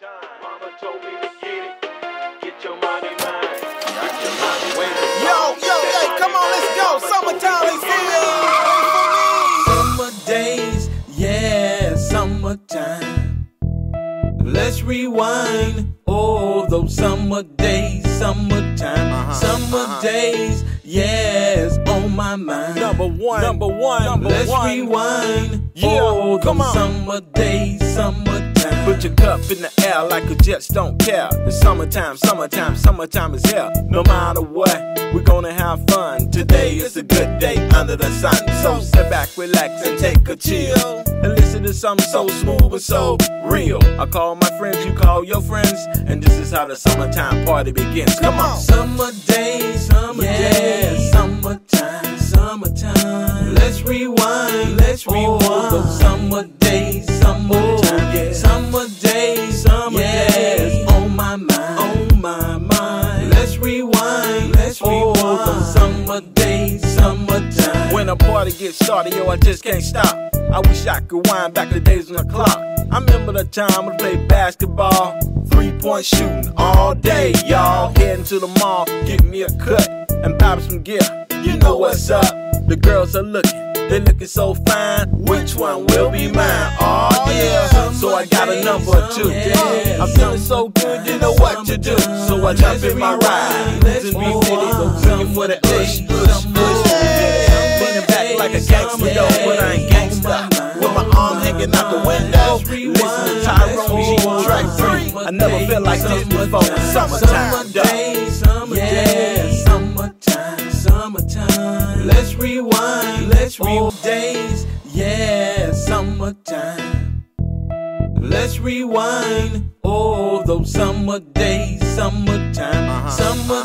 Mama told me to get it. Get your money, mine. Hey, come on, let's go. Summertime is here. Summer days, yeah, summertime. Let's rewind. Oh, those summer days, summertime. Summer days, yes, on my mind. Number one. Let's rewind. Oh, come those on. summer days, summertime. Put your cup in the air like you just don't care. It's summertime is here. No matter what, we're gonna have fun. Today is a good day under the sun. So sit back, relax, and take a chill. And listen to something so smooth and so real. I call my friends, you call your friends. And this is how the summertime party begins. Come on. Summer days, summertime, summertime. Let's rewind. Oh, those summer days, summertime. Summer days, yes, on my mind. Let's rewind. Oh, those summer days, summertime. When a party gets started, yo, I just can't stop. I wish I could wind back the days on the clock. I remember the time we played basketball, 3-point shooting all day, y'all. Heading to the mall, get me a cut and buy me some gear. You know what's up? The girls are looking, they looking so fine. Which one will be mine? Oh yeah. So I got a number or two. I'm feeling so good, you know what to do. So I jump in my ride, losing me looking for the push. Leaning back like a gangster, though, but I ain't gangsta. With my arm hanging out the window, listen to Tyrone G, track 3. I never felt like this before. Summertime, Summertime. Let's rewind. Days, yeah, summertime. Let's rewind. Oh, those summer days, summertime. Summer